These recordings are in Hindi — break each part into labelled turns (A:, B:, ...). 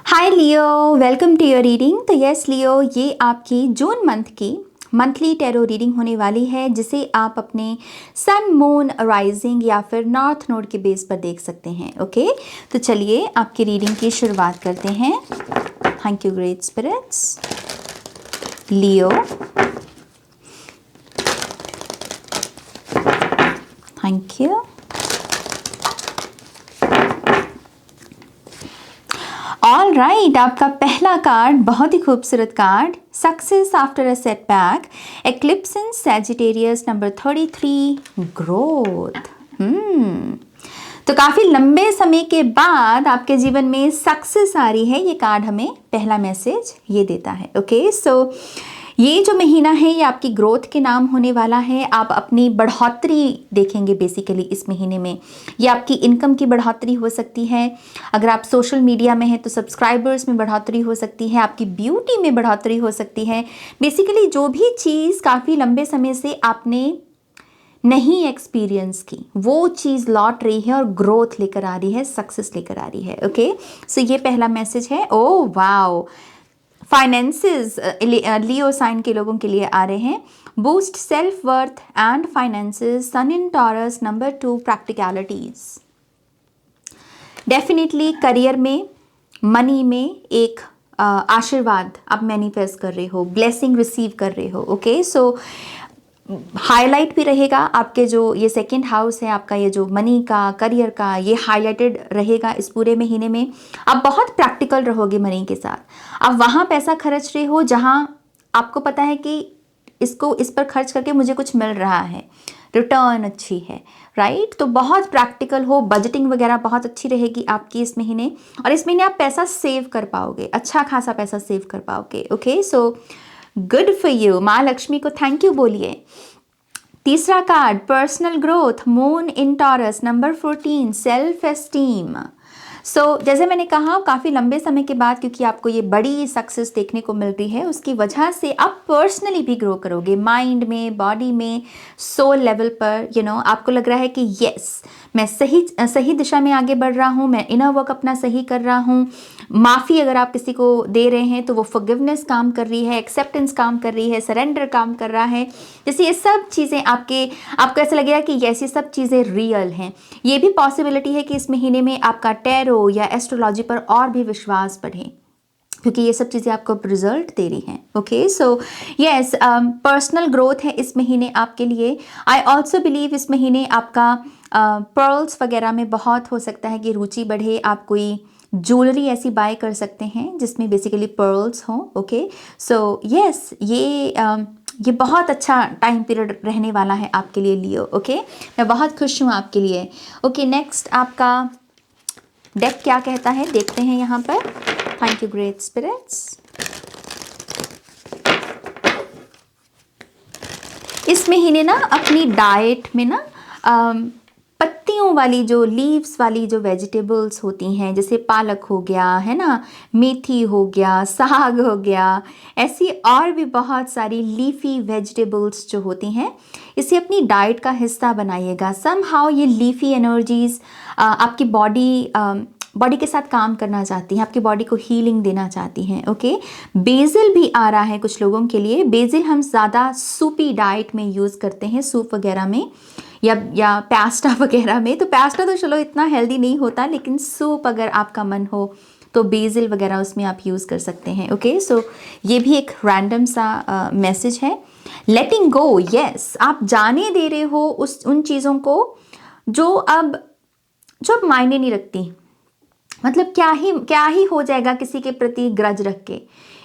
A: Hi Leo, welcome to your reading. तो यस लियो, ये आपकी जून मंथ की मंथली टैरो रीडिंग होने वाली है, जिसे आप अपने सन, मून, राइजिंग या फिर नॉर्थ नोड के बेस पर देख सकते हैं। ओके, तो चलिए आपकी रीडिंग की शुरुआत करते हैं। Thank you great spirits. Leo, thank you. All right, आपका पहला कार्ड बहुत ही खूबसूरत card, success after a setback, eclipse in Sagittarius number 33, growth. तो काफ़ी लंबे समय के बाद आपके जीवन में सक्सेस आ रही है। ये कार्ड हमें पहला मैसेज ये देता है। ओके, सो ये जो महीना है ये आपकी ग्रोथ के नाम होने वाला है। आप अपनी बढ़ोतरी देखेंगे बेसिकली इस महीने में। ये आपकी इनकम की बढ़ोतरी हो सकती है। अगर आप सोशल मीडिया में हैं तो सब्सक्राइबर्स में बढ़ोतरी हो सकती है, आपकी ब्यूटी में बढ़ोतरी हो सकती है। बेसिकली जो भी चीज़ काफ़ी लंबे समय से आपने नहीं एक्सपीरियंस की, वो चीज़ लौट रही है और ग्रोथ लेकर आ रही है, सक्सेस लेकर आ रही है। ओके, सो ये पहला मैसेज है। Oh wow, finances Leo sign के लोगों के लिए आ रहे हैं। Boost self worth and finances, sun in Taurus number 2, practicalities. Definitely career में, मनी में एक आशीर्वाद आप मैनिफेस्ट कर रहे हो, ब्लेसिंग रिसीव कर रहे हो। ओके, सो हाईलाइट भी रहेगा आपके जो ये सेकंड हाउस है आपका, ये जो मनी का, करियर का, ये हाईलाइटेड रहेगा इस पूरे महीने में। आप बहुत प्रैक्टिकल रहोगे मनी के साथ। आप वहाँ पैसा खर्च रहे हो जहाँ आपको पता है कि इसको इस पर खर्च करके मुझे कुछ मिल रहा है, रिटर्न अच्छी है, राइट। तो बहुत प्रैक्टिकल हो, बजटिंग वगैरह बहुत अच्छी रहेगी आपकी इस महीने। और इस महीने आप पैसा सेव कर पाओगे, अच्छा खासा पैसा सेव कर पाओगे। Okay, so good for you. माँ लक्ष्मी को थैंक यू बोलिए। तीसरा card, personal growth, moon in Taurus number 14, self esteem. So जैसे मैंने कहा, काफ़ी लंबे समय के बाद क्योंकि आपको ये बड़ी सक्सेस देखने को मिल रही है, उसकी वजह से आप पर्सनली भी ग्रो करोगे, माइंड में, बॉडी में, सोल लेवल पर। आपको लग रहा है कि यस, मैं सही दिशा में आगे बढ़ रहा हूँ, मैं इनर वर्क अपना सही कर रहा हूँ। माफ़ी अगर आप किसी को दे रहे हैं तो वो फॉरगिवनेस काम कर रही है, एक्सेप्टेंस काम कर रही है, सरेंडर काम कर रहा है। जैसे ये सब चीज़ें आपको ऐसा लगेगा कि यस, ये सब चीज़ें रियल हैं। ये भी पॉसिबिलिटी है कि इस महीने में आपका टैरो या एस्ट्रोलॉजी पर और भी विश्वास बढ़े, क्योंकि ये सब चीज़ें आपको रिजल्ट दे रही हैं। Okay, so yes, personal growth है इस महीने आपके लिए। आई ऑल्सो बिलीव इस महीने आपका पर्ल्स वगैरह में बहुत हो सकता है कि रुचि बढ़े। आप कोई ज्वेलरी ऐसी बाय कर सकते हैं जिसमें बेसिकली पर्ल्स हों। ओके, सो यस, ये बहुत अच्छा टाइम पीरियड रहने वाला है आपके लिए लियो। ओके, मैं बहुत खुश हूँ आपके लिए। ओके, नेक्स्ट आपका डेक क्या कहता है देखते हैं यहाँ पर। Thank you great spirits. इस महीने ना अपनी डाइट में ना पत्तियों वाली, जो लीव्स वाली जो वेजिटेबल्स होती हैं, जैसे पालक हो गया, है ना, मेथी हो गया, साग हो गया, ऐसी और भी बहुत सारी लीफी वेजिटेबल्स जो होती हैं, इसे अपनी डाइट का हिस्सा बनाइएगा। समहाउ ये लीफी एनर्जीज आपकी बॉडी के साथ काम करना चाहती हैं, आपकी बॉडी को हीलिंग देना चाहती हैं। ओके, बेसिल भी आ रहा है कुछ लोगों के लिए। बेसिल हम ज़्यादा सूपी डाइट में यूज़ करते हैं, सूप वगैरह में या पास्ता वगैरह में। तो पास्ता तो चलो इतना हेल्दी नहीं होता, लेकिन सूप अगर आपका मन हो तो बेसिल वगैरह उसमें आप यूज़ कर सकते हैं। ओके, सो ये भी एक रैंडम सा मैसेज है। लेटिंग गो, यस, आप जाने दे रहे हो उन चीज़ों को जो अब मायने नहीं रखती। मतलब क्या ही हो जाएगा किसी के प्रति ग्रज रख के।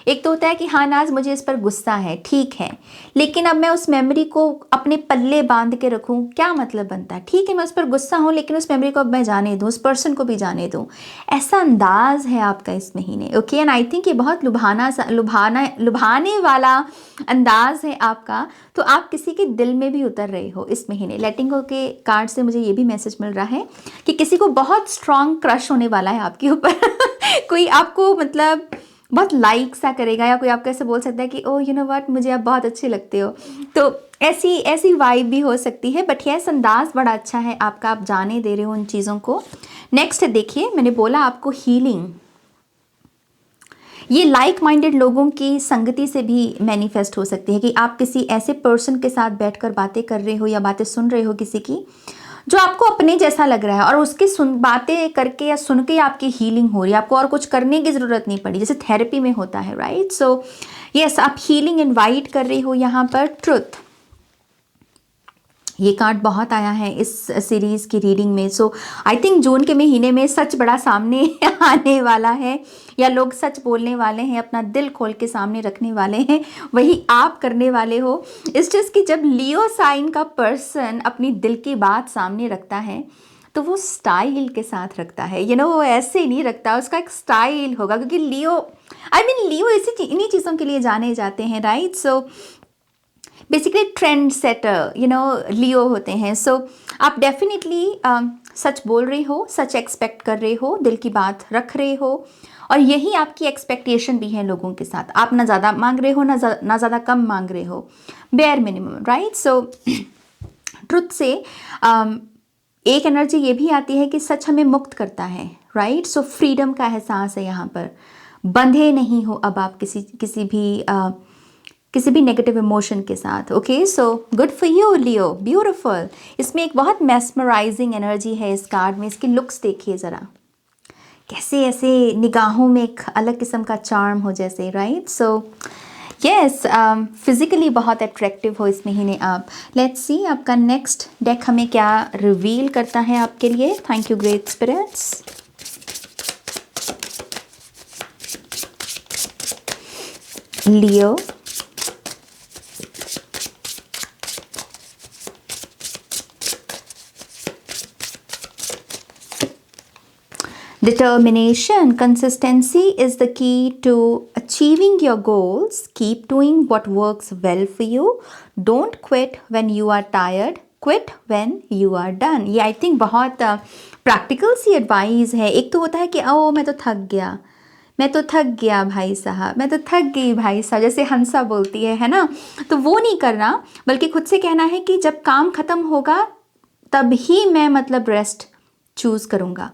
A: एक तो होता है कि हाँ नाज, मुझे इस पर गुस्सा है, ठीक है, लेकिन अब मैं उस मेमोरी को अपने पल्ले बांध के रखूं, क्या मतलब बनता है। ठीक है, मैं उस पर गुस्सा हूं, लेकिन उस मेमोरी को अब मैं जाने दूं, उस पर्सन को भी जाने दूं। ऐसा अंदाज है आपका इस महीने। ओके, एंड आई थिंक ये बहुत लुभाने वाला अंदाज है आपका। तो आप किसी के दिल में भी उतर रहे हो इस महीने। लेटिंग गो के कार्ड से मुझे ये भी मैसेज मिल रहा है कि किसी को बहुत स्ट्रॉन्ग क्रश होने वाला है आपके ऊपर कोई आपको मतलब बहुत लाइक सा करेगा, या कोई आपको ऐसे बोल सकता है कि ओ यू नो व्हाट, मुझे आप बहुत अच्छे लगते हो। तो ऐसी वाइब भी हो सकती है। बट यस, अंदाज बड़ा अच्छा है आपका, आप जाने दे रहे हो उन चीज़ों को। नेक्स्ट देखिए, मैंने बोला आपको हीलिंग, ये लाइक माइंडेड लोगों की संगति से भी मैनिफेस्ट हो सकती है कि आप किसी ऐसे पर्सन के साथ बैठकर बातें कर रहे हो या बातें सुन रहे हो किसी की जो आपको अपने जैसा लग रहा है, और उसकी बातें करके या सुन के आपकी हीलिंग हो रही है, आपको और कुछ करने की ज़रूरत नहीं पड़ी, जैसे थेरेपी में होता है, राइट। सो यस, आप हीलिंग इनवाइट कर रही हो यहाँ पर। ट्रुथ, ये कार्ड बहुत आया है इस सीरीज़ की रीडिंग में। सो आई थिंक जून के महीने में सच बड़ा सामने आने वाला है, या लोग सच बोलने वाले हैं, अपना दिल खोल के सामने रखने वाले हैं, वही आप करने वाले हो। इस चीज़ कि जब लियो साइन का पर्सन अपनी दिल की बात सामने रखता है तो वो स्टाइल के साथ रखता है, वो ऐसे नहीं रखता, उसका एक स्टाइल होगा, क्योंकि लियो लियो इन्हीं चीज़ों के लिए जाने जाते हैं, right. So basically trend setter Leo होते हैं। सो आप डेफिनेटली सच बोल रही हो, सच एक्सपेक्ट कर रहे हो, दिल की बात रख रहे हो, और यही आपकी एक्सपेक्टेशन भी है लोगों के साथ। आप ना ज़्यादा मांग रहे हो, ना ज़्यादा कम मांग रहे हो, बेयर मिनिमम, राइट। सो ट्रुथ से एक एनर्जी ये भी आती है कि सच हमें मुक्त करता है, राइट। सो फ्रीडम का एहसास है यहाँ पर, बंधे नहीं हो अब आप किसी भी नेगेटिव इमोशन के साथ। Okay, so good for you Leo, beautiful. इसमें एक बहुत मेस्मराइजिंग एनर्जी है इस कार्ड में। इसकी लुक्स देखिए ज़रा, कैसे ऐसे निगाहों में एक अलग किस्म का चार्म हो जैसे, राइट। सो यस, फिजिकली बहुत अट्रैक्टिव हो इस महीने आप। लेट्स सी आपका नेक्स्ट डेक हमें क्या रिवील करता है आपके लिए। Thank you great spirits. Leo, determination, consistency is the key to achieving your goals. Keep doing what works well for you. Don't quit when you are tired. Quit when you are done. ये आई थिंक बहुत प्रैक्टिकल सी एडवाइस है। एक तो होता है कि ओ मैं तो थक गया, मैं तो थक गया भाई साहब, मैं तो थक गई भाई साहब, जैसे हंसा बोलती है ना। तो वो नहीं करना, बल्कि खुद से कहना है कि जब काम ख़त्म होगा तब ही मैं रेस्ट चूज़ करूँगा।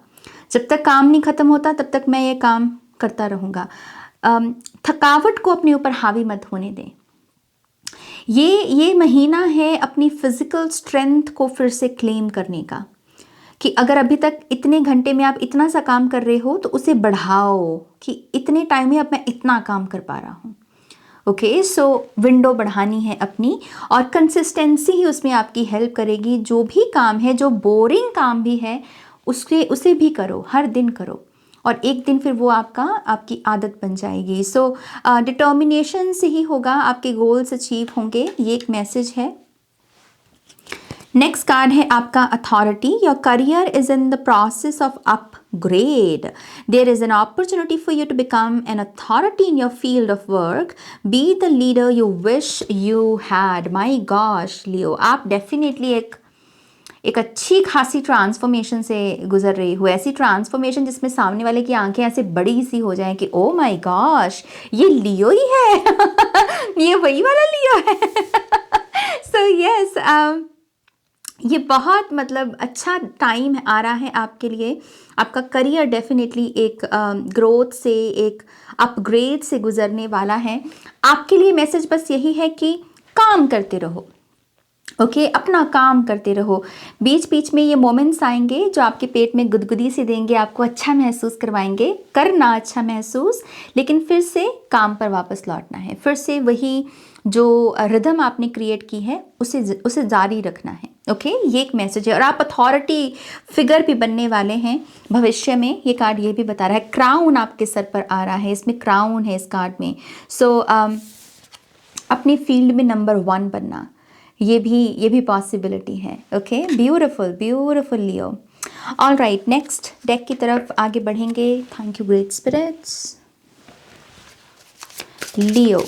A: जब तक काम नहीं ख़त्म होता तब तक मैं ये काम करता रहूँगा। थकावट को अपने ऊपर हावी मत होने दें। ये महीना है अपनी फिज़िकल स्ट्रेंथ को फिर से क्लेम करने का, कि अगर अभी तक इतने घंटे में आप इतना सा काम कर रहे हो तो उसे बढ़ाओ, कि इतने टाइम में अब मैं इतना काम कर पा रहा हूँ। ओके, सो विंडो बढ़ानी है अपनी, और कंसिस्टेंसी ही उसमें आपकी हेल्प करेगी। जो भी काम है, जो बोरिंग काम भी है, उसे भी करो, हर दिन करो, और एक दिन फिर वो आपकी आदत बन जाएगी। सो डिटर्मिनेशन से ही होगा, आपके गोल्स अचीव होंगे, ये एक मैसेज है। नेक्स्ट कार्ड है आपका authority. Your career is in the process of upgrade. There is an opportunity for you to become an authority in your field of work. Be the leader you wish you had. My gosh Leo, आप डेफिनेटली एक अच्छी खासी ट्रांसफॉर्मेशन से गुजर रही हो। ऐसी ट्रांसफॉर्मेशन जिसमें सामने वाले की आंखें ऐसे बड़ी सी हो जाएं कि ओ माय गॉश, ये लियो ही है ये वही वाला लियो है। सो यस, ये बहुत अच्छा टाइम आ रहा है आपके लिए। आपका करियर डेफिनेटली एक ग्रोथ से, एक अपग्रेड से गुजरने वाला है। आपके लिए मैसेज बस यही है कि काम करते रहो। ओके, अपना काम करते रहो। बीच बीच में ये मोमेंट्स आएंगे जो आपके पेट में गुदगुदी से देंगे, आपको अच्छा महसूस करवाएंगे, करना अच्छा महसूस, लेकिन फिर से काम पर वापस लौटना है। फिर से वही जो रिदम आपने क्रिएट की है उसे जारी रखना है। ओके, ये एक मैसेज है। और आप अथॉरिटी फिगर भी बनने वाले हैं भविष्य में। ये कार्ड ये भी बता रहा है, क्राउन आपके सर पर आ रहा है, इसमें क्राउन है इस कार्ड में। सो अपने फील्ड में नंबर 1 बनना, ये भी पॉसिबिलिटी है। Okay, beautiful beautiful Leo. All right, next deck की तरफ आगे बढ़ेंगे। Thank you great spirits. Leo,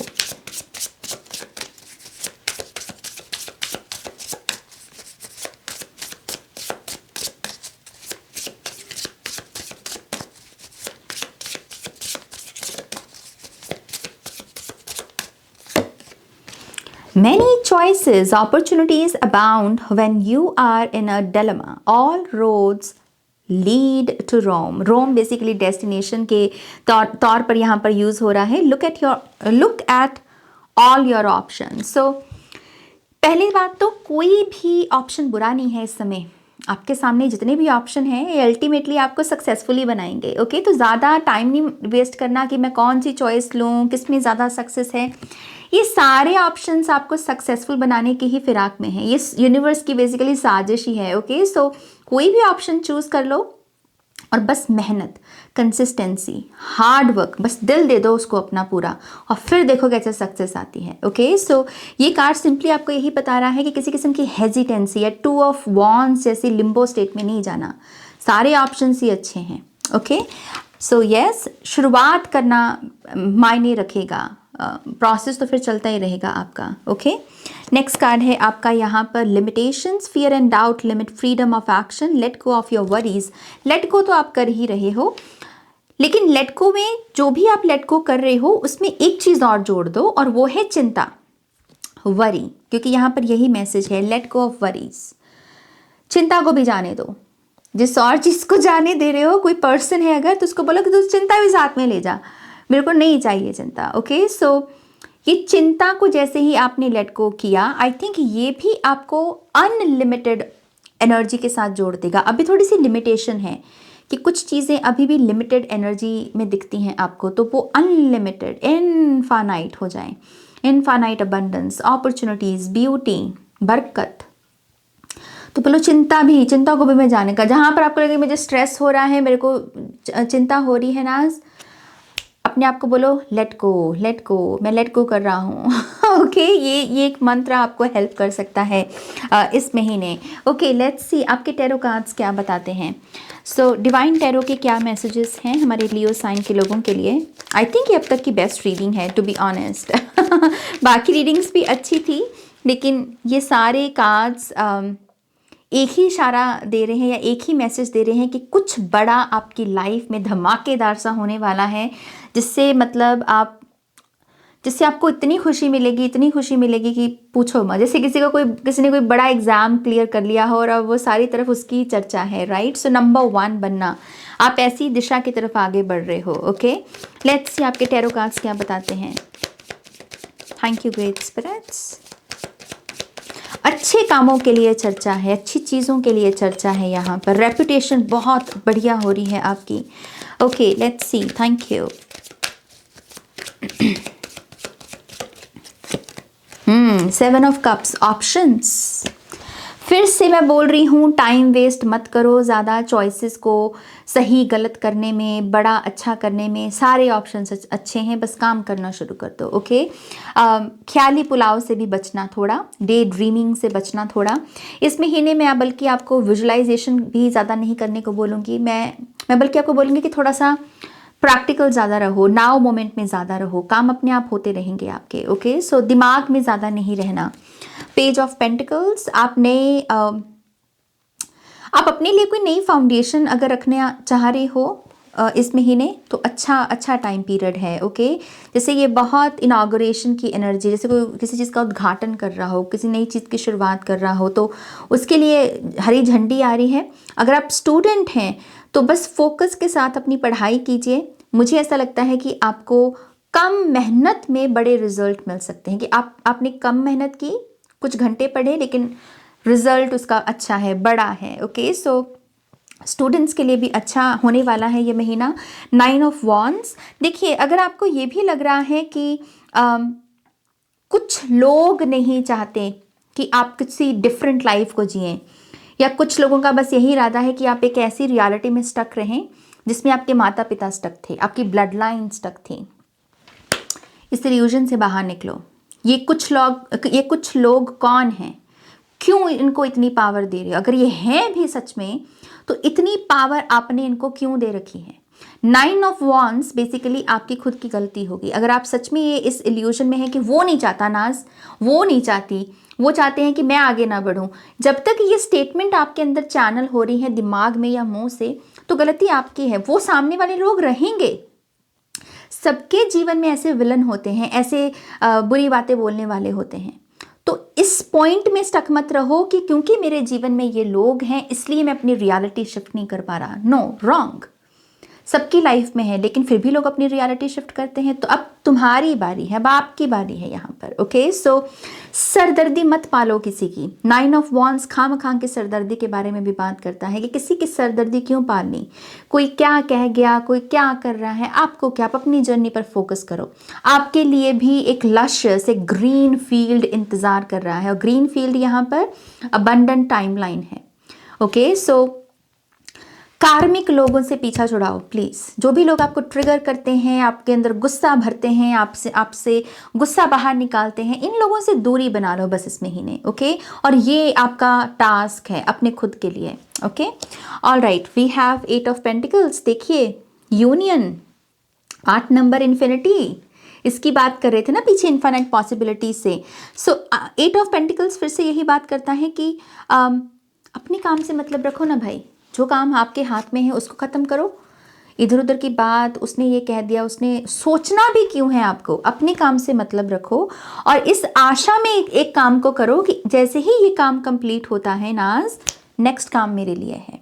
A: many choices, opportunities abound when you are in a dilemma. All roads lead to Rome. Rome basically destination के तौर पर यहाँ पर यूज़ हो रहा है। Look at all your option. So पहली बात तो कोई भी ऑप्शन बुरा नहीं है इस समय। आपके सामने जितने भी ऑप्शन हैं ये अल्टीमेटली आपको सक्सेसफुली बनाएंगे। ओके, तो ज़्यादा टाइम नहीं वेस्ट करना कि मैं कौन सी चॉइस लूँ, किस में ज़्यादा सक्सेस है। ये सारे ऑप्शंस आपको सक्सेसफुल बनाने की ही फिराक में है। ये यूनिवर्स की बेसिकली साजिश ही है। ओके, सो कोई भी ऑप्शन चूज़ कर लो और बस मेहनत, कंसिस्टेंसी, हार्ड वर्क, बस दिल दे दो उसको अपना पूरा, और फिर देखो कैसे सक्सेस आती है। ओके, सो ये कार्ड सिंपली आपको यही बता रहा है कि किसी किस्म की हेजिटेंसी या 2 ऑफ वॉन्ड्स जैसी लिम्बो स्टेट में नहीं जाना। सारे ऑप्शंस ही अच्छे हैं। ओके, सो यस, शुरुआत करना मायने रखेगा, प्रोसेस तो फिर चलता ही रहेगा आपका। ओके, नेक्स्ट कार्ड है आपका यहाँ पर limitations, fear and doubt limit freedom of action, let go of your worries. Let go तो आप कर ही रहे हो, लेकिन लेट गो में जो भी आप लेट गो कर रहे हो उसमें एक चीज़ और जोड़ दो, और वो है चिंता, वरी, क्योंकि यहाँ पर यही मैसेज है, लेट गो ऑफ वरीज। चिंता को भी जाने दो। जिस और चीज़ को जाने दे रहे हो, कोई पर्सन है अगर, तो उसको बोलो कि तू चिंता भी साथ में ले जा, मेरे को नहीं चाहिए चिंता। ओके, सो ये चिंता को जैसे ही आपने लेट गो किया, आई थिंक ये भी आपको अनलिमिटेड एनर्जी के साथ जोड़ देगा। अभी थोड़ी सी लिमिटेशन है कि कुछ चीज़ें अभी भी लिमिटेड एनर्जी में दिखती हैं आपको, तो वो अनलिमिटेड, इनफाइनाइट हो जाए। इनफाइनाइट अबंडेंस, अपॉर्चुनिटीज़, ब्यूटी, बरकत। तो बोलो चिंता को भी मैं जाने का। जहाँ पर आपको लगे मुझे स्ट्रेस हो रहा है, मेरे को चिंता हो रही है नाज, अपने आप को बोलो लेट गो, मैं लेट गो कर रहा हूँ। ओके, ये एक मंत्र आपको हेल्प कर सकता है इस महीने। ओके, लेट्स सी आपके टैरो कार्ड्स क्या बताते हैं। सो डिवाइन टैरो के क्या मैसेजेस हैं हमारे लियो साइन के लोगों के लिए। आई थिंक ये अब तक की बेस्ट रीडिंग है, टू बी ऑनेस्ट। बाकी रीडिंग्स भी अच्छी थी, लेकिन ये सारे कार्ड्स एक ही इशारा दे रहे हैं या एक ही मैसेज दे रहे हैं कि कुछ बड़ा आपकी लाइफ में धमाकेदार सा होने वाला है, जिससे मतलब जिससे आपको इतनी खुशी मिलेगी कि पूछो मत। जैसे किसी ने कोई बड़ा एग्जाम क्लियर कर लिया हो और अब वो सारी तरफ उसकी चर्चा है, राइट। सो नंबर 1 बनना, आप ऐसी दिशा की तरफ आगे बढ़ रहे हो। ओके, लेट्स सी आपके टैरो कार्ड्स क्या बताते हैं। Thank you great spirits. अच्छे कामों के लिए चर्चा है, अच्छी चीज़ों के लिए चर्चा है यहाँ पर। रेपुटेशन बहुत बढ़िया हो रही है आपकी। Okay, let's see, thank you. 7 of cups, options. फिर से मैं बोल रही हूँ, टाइम वेस्ट मत करो ज़्यादा चॉइसेस को सही गलत करने में, बड़ा अच्छा करने में। सारे ऑप्शंस अच्छे हैं, बस काम करना शुरू कर दो। ओके, ख्याली पुलाव से भी बचना थोड़ा, डे ड्रीमिंग से बचना थोड़ा इस महीने में। बल्कि आपको विजुअलाइजेशन भी ज़्यादा नहीं करने को बोलूँगी मैं बल्कि आपको बोलूँगी कि थोड़ा सा प्रैक्टिकल ज़्यादा रहो, नाउ मोमेंट में ज़्यादा रहो, काम अपने आप होते रहेंगे आपके। ओके, सो दिमाग में ज़्यादा नहीं रहना। पेज ऑफ पेंटिकल्स, आप अपने लिए कोई नई फाउंडेशन अगर रखने चाह रहे हो इस महीने, तो अच्छा टाइम पीरियड है। ओके, जैसे ये बहुत इनागोरेशन की एनर्जी, जैसे कोई किसी चीज़ का उद्घाटन कर रहा हो, किसी नई चीज़ की शुरुआत कर रहा हो, तो उसके लिए हरी झंडी आ रही है। अगर आप स्टूडेंट हैं तो बस फोकस के साथ अपनी पढ़ाई कीजिए। मुझे ऐसा लगता है कि आपको कम मेहनत में बड़े रिजल्ट मिल सकते हैं, कि आपने कम मेहनत की, कुछ घंटे पढ़े, लेकिन रिजल्ट उसका अच्छा है, बड़ा है। ओके, सो स्टूडेंट्स के लिए भी अच्छा होने वाला है ये महीना। 9 ऑफ वॉन्ड्स, देखिए अगर आपको ये भी लग रहा है कि कुछ लोग नहीं चाहते कि आप किसी डिफरेंट लाइफ को जिएं, या कुछ लोगों का बस यही इरादा है कि आप एक ऐसी रियलिटी में स्टक रहें जिसमें आपके माता पिता स्टक थे, आपकी ब्लड लाइन स्टक थी, इस इल्यूजन से बाहर निकलो। ये कुछ लोग कौन हैं, क्यों इनको इतनी पावर दे रहे हो? अगर ये हैं भी सच में, तो इतनी पावर आपने इनको क्यों दे रखी है? 9 ऑफ वॉन्ड्स बेसिकली आपकी खुद की गलती होगी। अगर आप सच में ये इस इल्यूजन में है कि वो नहीं चाहता नाज, वो नहीं चाहती, वो चाहते हैं कि मैं आगे ना बढ़ूं, जब तक ये स्टेटमेंट आपके अंदर चैनल हो रही है दिमाग में या मुंह से, तो गलती आपकी है। वो सामने वाले लोग रहेंगे, सबके जीवन में ऐसे विलन होते हैं, ऐसे बुरी बातें बोलने वाले होते हैं। तो इस पॉइंट में स्टक मत रहो कि क्योंकि मेरे जीवन में ये लोग हैं इसलिए मैं अपनी रियलिटी शिफ्ट नहीं कर पा रहा। No, wrong. सबकी लाइफ में है लेकिन फिर भी लोग अपनी रियलिटी शिफ्ट करते हैं। तो अब तुम्हारी बारी है, अब आपकी बारी है यहाँ पर। ओके, सो सरदर्दी मत पालो किसी की। 9 ऑफ वॉन्ड्स खाम के सरदर्दी के बारे में भी बात करता है कि किसी की सरदर्दी क्यों पालनी, कोई क्या कह गया, कोई क्या कर रहा है, आपको क्या, आप अपनी जर्नी पर फोकस करो। आपके लिए भी एक लश्यस, एक ग्रीन फील्ड इंतजार कर रहा है, और ग्रीन फील्ड यहाँ पर अबंडेंट टाइमलाइन है। ओके, सो कार्मिक लोगों से पीछा छुड़ाओ प्लीज़। जो भी लोग आपको ट्रिगर करते हैं, आपके अंदर गुस्सा भरते हैं, आपसे गुस्सा बाहर निकालते हैं, इन लोगों से दूरी बना लो बस इस महीने। ओके, और ये आपका टास्क है अपने खुद के लिए। Okay, all right, we have 8 of pentacles. देखिए, यूनियन, 8 नंबर, इन्फिनिटी, इसकी बात कर रहे थे ना पीछे, इन्फाइनाइट पॉसिबिलिटी से। सो 8 ऑफ पेंटिकल्स फिर से यही बात करता है कि अपने काम से मतलब रखो ना भाई। जो काम आपके हाथ में है उसको ख़त्म करो। इधर उधर की बात, उसने ये कह दिया, उसने सोचना भी क्यों है आपको। अपने काम से मतलब रखो और इस आशा में एक काम को करो कि जैसे ही ये काम कंप्लीट होता है नाज, नेक्स्ट काम मेरे लिए है।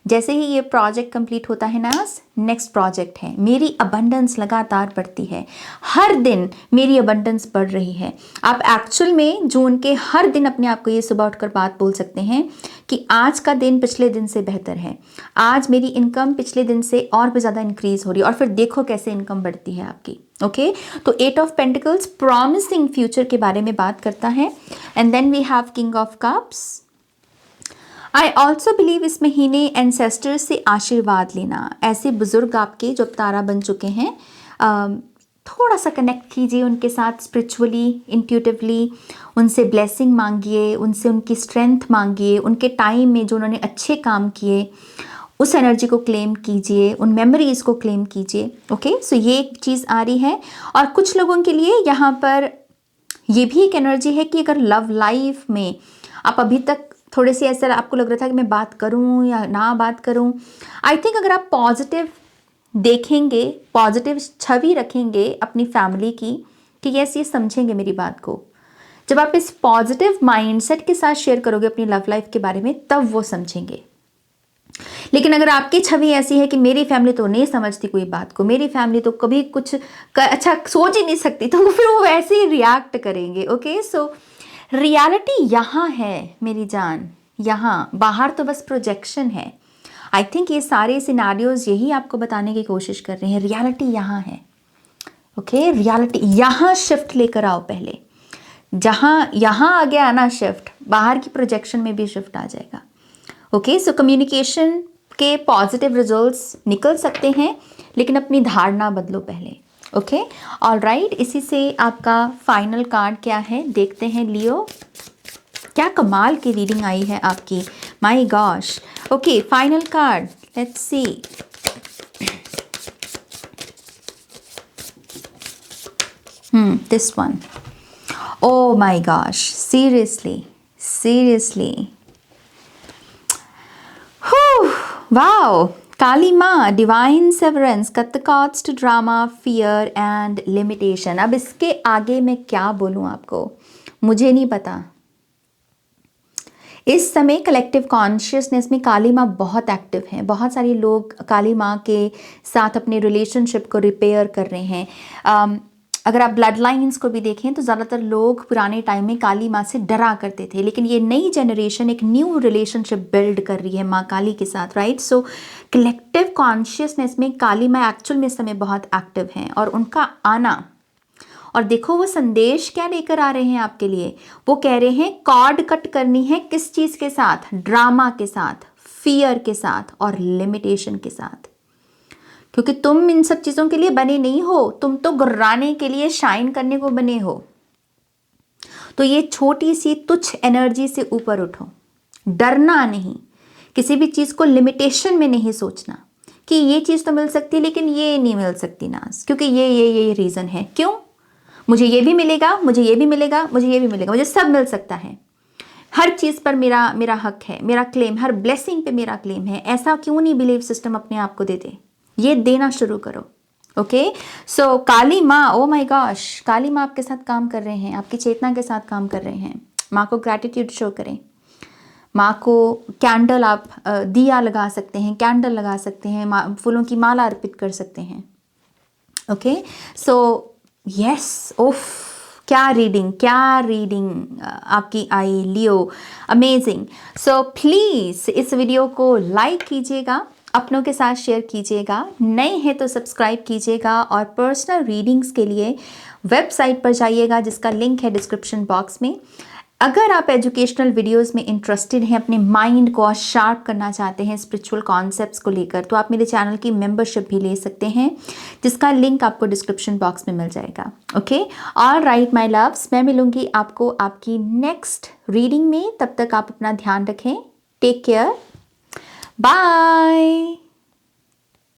A: जैसे ही ये प्रोजेक्ट कंप्लीट होता है नाज, नेक्स्ट प्रोजेक्ट है। मेरी अबंडेंस लगातार बढ़ती है, हर दिन मेरी अबंडेंस बढ़ रही है। आप एक्चुअल में जून के हर दिन अपने आप को ये सुबह उठकर बात बोल सकते हैं कि आज का दिन पिछले दिन से बेहतर है, आज मेरी इनकम पिछले दिन से और भी ज़्यादा इंक्रीज हो रही है, और फिर देखो कैसे इनकम बढ़ती है आपकी। ओके, तो 8 ऑफ पेंटिकल्स प्रॉमिसिंग फ्यूचर के बारे में बात करता है। And then we have king of cups. I also believe इस महीने एंसेस्टर्स से आशीर्वाद लेना। ऐसे बुजुर्ग आपके जो तारा बन चुके हैं, थोड़ा सा कनेक्ट कीजिए उनके साथ स्पिरिचुअली, इंट्यूटिवली। उनसे ब्लेसिंग मांगिए, उनसे उनकी स्ट्रेंथ मांगिए। उनके टाइम में जो उन्होंने अच्छे काम किए उस एनर्जी को क्लेम कीजिए, उन मेमोरीज को क्लेम कीजिए। ओके, सो ये एक चीज़ आ रही है। और कुछ लोगों के लिए यहाँ पर ये भी एक एनर्जी है कि अगर लव लाइफ में आप अभी तक थोड़े से ऐसा आपको लग रहा था कि मैं बात करूं या ना बात करूं, आई थिंक अगर आप पॉजिटिव देखेंगे, पॉजिटिव छवि रखेंगे अपनी फैमिली की कि यस ये समझेंगे मेरी बात को, जब आप इस पॉजिटिव माइंडसेट के साथ शेयर करोगे अपनी लव लाइफ के बारे में, तब वो समझेंगे। लेकिन अगर आपकी छवि ऐसी है कि मेरी फैमिली तो नहीं समझती कोई बात को, मेरी फैमिली तो कभी कुछ अच्छा सोच ही नहीं सकती, तो फिर वो वैसे ही रिएक्ट करेंगे। ओके, सो रियलिटी यहाँ है मेरी जान, यहाँ बाहर तो बस प्रोजेक्शन है। आई थिंक ये सारे सिनारियोज यही आपको बताने की कोशिश कर रहे हैं, रियलिटी यहाँ है। ओके, रियलिटी यहाँ शिफ्ट लेकर आओ पहले। जहाँ यहाँ आ गया ना शिफ्ट, बाहर की प्रोजेक्शन में भी शिफ्ट आ जाएगा। ओके, सो कम्युनिकेशन के पॉजिटिव रिजल्ट्स निकल सकते हैं, लेकिन अपनी धारणा बदलो पहले। ओके, ऑल राइट, इसी से आपका फाइनल कार्ड क्या है देखते हैं। लियो, क्या कमाल की रीडिंग आई है आपकी, my gosh. Okay, final card, let's see. This one, oh my gosh, seriously seriously, wow, Kali माँ, divine severance, cut the cords to drama, fear and limitation. अब इसके आगे मैं क्या बोलूँ आपको, मुझे नहीं पता। इस समय कलेक्टिव कॉन्शियसनेस में काली माँ बहुत एक्टिव हैं। बहुत सारे लोग काली माँ के साथ अपने रिलेशनशिप को रिपेयर कर रहे हैं। अगर आप ब्लड लाइन्स को भी देखें तो ज़्यादातर लोग पुराने टाइम में काली माँ से डरा करते थे, लेकिन ये नई जनरेशन एक न्यू रिलेशनशिप बिल्ड कर रही है माँ काली के साथ, राइट। सो कलेक्टिव कॉन्शियसनेस में काली माँ एक्चुअल में इस समय बहुत एक्टिव हैं, और उनका आना, और देखो वो संदेश क्या लेकर आ रहे हैं आपके लिए। वो कह रहे हैं कॉर्ड कट करनी है किस चीज़ के साथ, ड्रामा के साथ, फियर के साथ और लिमिटेशन के साथ, क्योंकि तुम इन सब चीज़ों के लिए बने नहीं हो, तुम तो गुर्राने के लिए, शाइन करने को बने हो। तो ये छोटी सी तुच्छ एनर्जी से ऊपर उठो, डरना नहीं, किसी भी चीज़ को लिमिटेशन में नहीं सोचना कि ये चीज़ तो मिल सकती है लेकिन ये नहीं मिल सकती नाज, क्योंकि ये रीज़न है। क्यों, मुझे ये भी मिलेगा, मुझे ये भी मिलेगा, मुझे ये भी मिलेगा, मुझे सब मिल सकता है, हर चीज़ पर मेरा हक है, मेरा क्लेम, हर ब्लेसिंग पे मेरा क्लेम है। ऐसा क्यों नहीं बिलीव सिस्टम अपने आप को देते, ये देना शुरू करो। ओके, सो काली माँ, ओ माय गॉश, काली माँ आपके साथ काम कर रहे हैं, आपकी चेतना के साथ काम कर रहे हैं। माँ को ग्रैटिट्यूड शो करें। माँ को कैंडल आप दिया लगा सकते हैं, कैंडल लगा सकते हैं, फूलों की माला अर्पित कर सकते हैं। ओके, सो यस, ओफ क्या रीडिंग आपकी आई लियो, अमेजिंग। सो प्लीज़ इस वीडियो को लाइक कीजिएगा, अपनों के साथ शेयर कीजिएगा, नए हैं तो सब्सक्राइब कीजिएगा, और पर्सनल रीडिंग्स के लिए वेबसाइट पर जाइएगा जिसका लिंक है डिस्क्रिप्शन बॉक्स में। अगर आप एजुकेशनल वीडियोस में इंटरेस्टेड हैं, अपने माइंड को शार्प करना चाहते हैं स्पिरिचुअल कॉन्सेप्ट्स को लेकर, तो आप मेरे चैनल की मेंबरशिप भी ले सकते हैं जिसका लिंक आपको डिस्क्रिप्शन बॉक्स में मिल जाएगा। Okay, all right my loves, मैं मिलूंगी आपको आपकी नेक्स्ट रीडिंग में। तब तक आप अपना ध्यान रखें। Take care, bye.